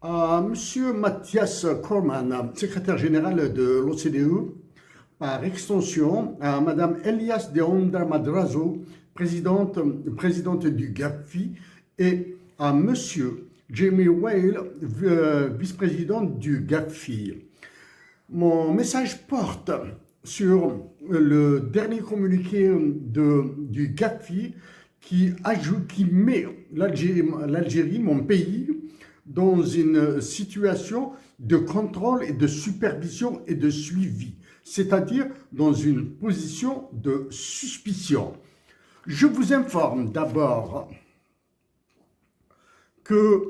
Monsieur Mathias Cormann, secrétaire général de l'OCDE, par extension à Madame Elias de Onda Madrazo, présidente du GAFI, et à Monsieur Jamie Whale, vice-président du GAFI. Mon message porte sur le dernier communiqué du GAFI qui met l'Algérie, mon pays, dans une situation de contrôle et de supervision et de suivi, c'est-à-dire dans une position de suspicion. Je vous informe d'abord que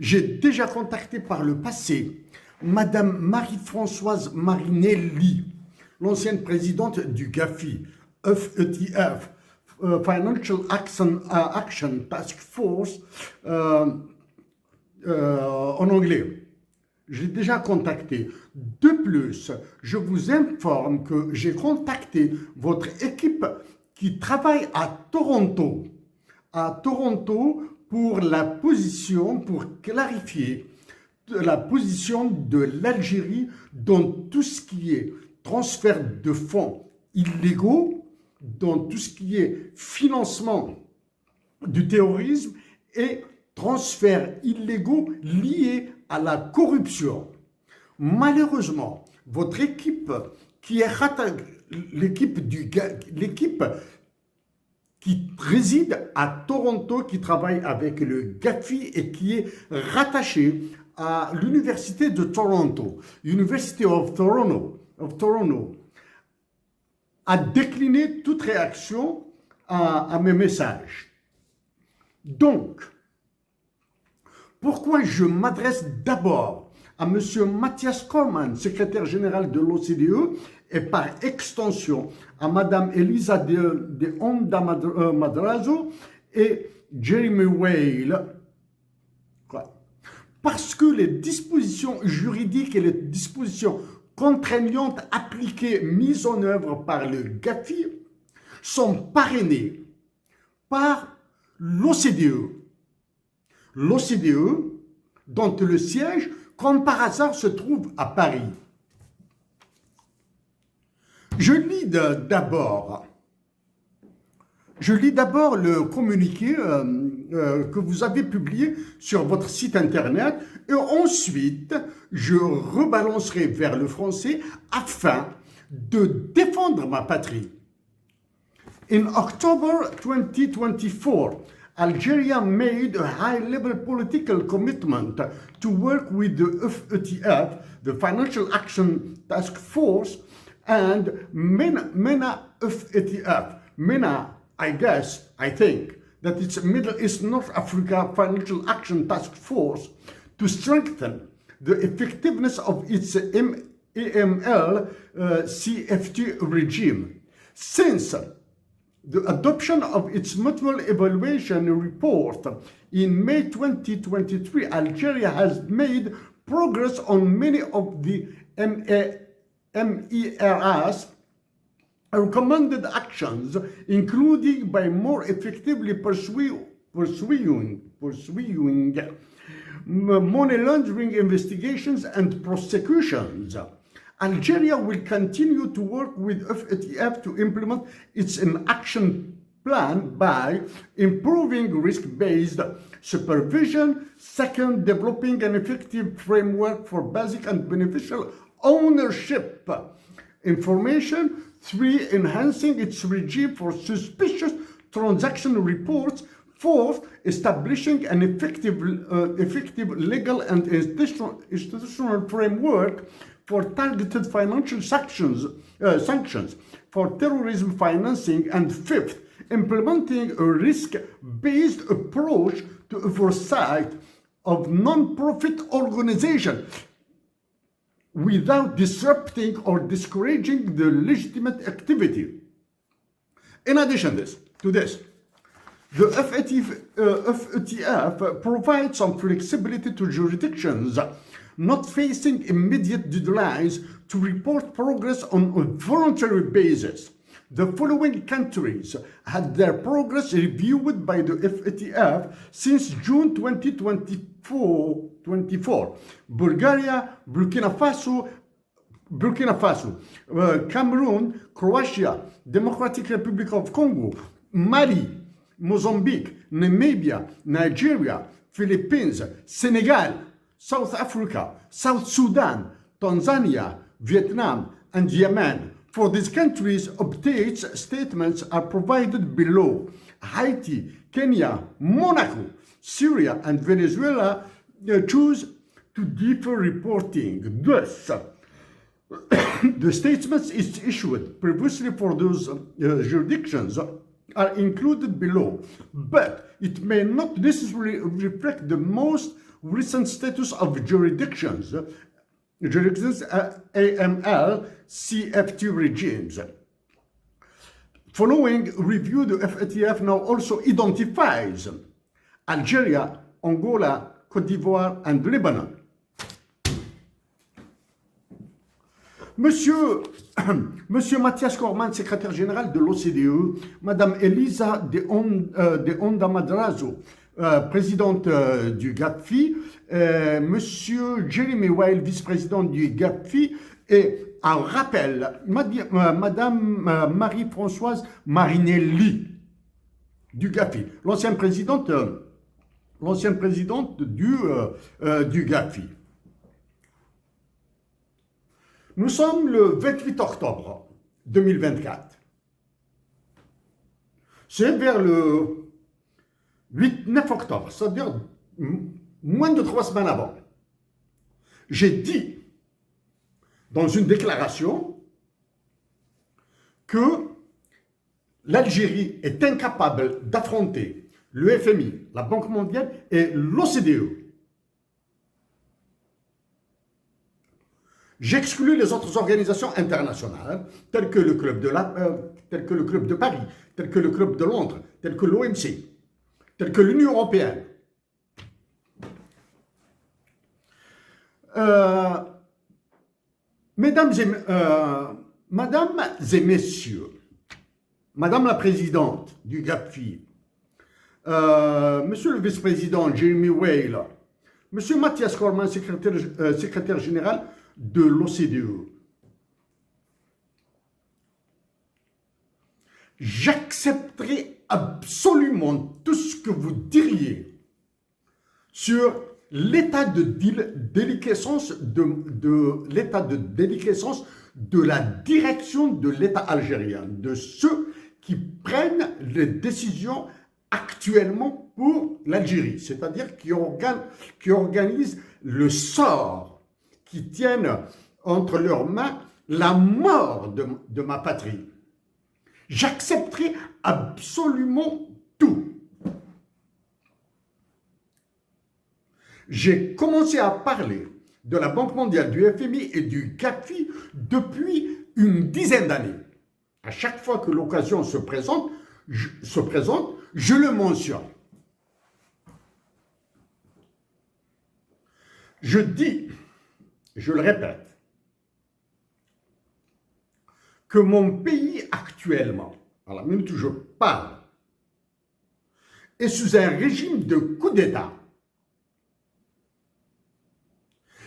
j'ai déjà contacté par le passé Madame Marie-Françoise Marinelli, l'ancienne présidente du GAFI, FETF, Financial Action Task Force, en anglais. J'ai déjà contacté. De plus, je vous informe que j'ai contacté votre équipe qui travaille à Toronto pour pour clarifier la position de l'Algérie dans tout ce qui est transfert de fonds illégaux, dans tout ce qui est financement du terrorisme et transferts illégaux liés à la corruption. Malheureusement, votre équipe, l'équipe qui réside à Toronto, qui travaille avec le GAFI et qui est rattachée à l'Université de Toronto, University of Toronto, a décliné toute réaction à mes messages. Donc, pourquoi je m'adresse d'abord à M. Mathias Cormann, secrétaire général de l'OCDE, et par extension à Mme Elisa de Onda Madrazo et Jeremy Whale? Parce que les dispositions juridiques et les dispositions contraignantes appliquées, mises en œuvre par le GAFI, sont parrainées par l'OCDE. L'OCDE, dont le siège, comme par hasard, se trouve à Paris. Je lis d'abord le communiqué que vous avez publié sur votre site internet et ensuite je rebalancerai vers le français afin de défendre ma patrie. In October 2024, Algeria made a high-level political commitment to work with the FETF, the Financial Action Task Force, and MENA FETF. MENA, I think, that it's Middle East North Africa Financial Action Task Force to strengthen the effectiveness of its AML CFT regime. Since the adoption of its mutual evaluation report in May 2023, Algeria has made progress on many of the MERS recommended actions, including by more effectively pursuing money laundering investigations and prosecutions. Algeria will continue to work with FATF to implement its action plan by improving risk-based supervision, second, developing an effective framework for basic and beneficial ownership information, three, enhancing its regime for suspicious transaction reports, fourth, establishing an effective legal and institutional framework for targeted financial sanctions for terrorism financing, and fifth, implementing a risk-based approach to oversight of non-profit organizations without disrupting or discouraging the legitimate activity. In addition to this, the FATF provides some flexibility to jurisdictions not facing immediate deadlines to report progress on a voluntary basis. The following countries had their progress reviewed by the FATF since June 2024. Bulgaria, Burkina Faso, Cameroon, Croatia, Democratic Republic of Congo, Mali, Mozambique, Namibia, Nigeria, Philippines, Senegal, South Africa, South Sudan, Tanzania, Vietnam, and Yemen. For these countries, updates statements are provided below. Haiti, Kenya, Monaco, Syria, and Venezuela choose to defer reporting. Thus, the statements issued previously for those jurisdictions are included below, but it may not necessarily reflect the most recent status of jurisdictions, AML, CFT regimes. Following review, the FATF now also identifies Algeria, Angola, Côte d'Ivoire, and Lebanon. Monsieur Mathias Cormann, secrétaire général de l'OCDE, Madame Elisa de Onda Madrazo, présidente du GAPFI, Monsieur Jeremy Weil, vice-président du GAPFI, et un rappel, Madame Marie-Françoise Marinelli du GAPFI, l'ancienne présidente du GAPFI. Nous sommes le 28 octobre 2024. C'est vers le 8-9 octobre, c'est-à-dire moins de 3 semaines avant. J'ai dit dans une déclaration que l'Algérie est incapable d'affronter le FMI, la Banque mondiale et l'OCDE. J'exclus les autres organisations internationales, telles que le Club de Paris, telles que le Club de Londres, telles que l'OMC, telles que l'Union européenne. Mesdames et messieurs, Madame la Présidente du GAPFI, Monsieur le Vice-président Jeremy Weil, Monsieur Mathias Cormann, secrétaire général de l'OCDE. J'accepterai absolument tout ce que vous diriez sur l'état de déliquescence de la direction de l'État algérien, de ceux qui prennent les décisions actuellement pour l'Algérie, c'est-à-dire qui organisent le sort, qui tiennent entre leurs mains la mort de ma patrie. J'accepterai absolument tout. J'ai commencé à parler de la Banque mondiale, du FMI et du GAPFI depuis une dizaine d'années. À chaque fois que l'occasion se présente, je le mentionne. Je dis, je le répète, que mon pays actuellement, à la minute où je parle, est sous un régime de coup d'État,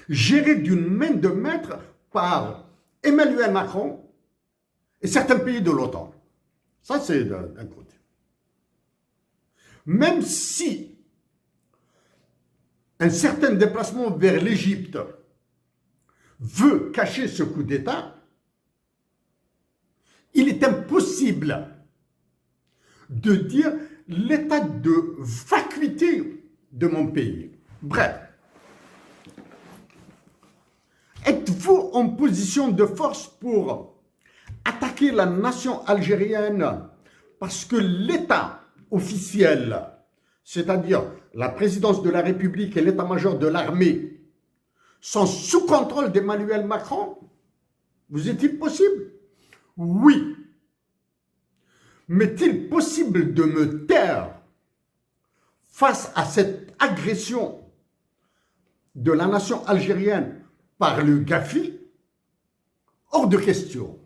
géré d'une main de maître par Emmanuel Macron et certains pays de l'OTAN. Ça, c'est d'un côté. Même si un certain déplacement vers l'Égypte veut cacher ce coup d'État, il est impossible de dire l'état de vacuité de mon pays. Bref, êtes-vous en position de force pour attaquer la nation algérienne parce que l'État officiel, c'est-à-dire la présidence de la République et l'état-major de l'armée, sont sous contrôle d'Emmanuel Macron? Vous est-il possible? Oui. M'est-il possible de me taire face à cette agression de la nation algérienne par le GAPFI? Hors de question.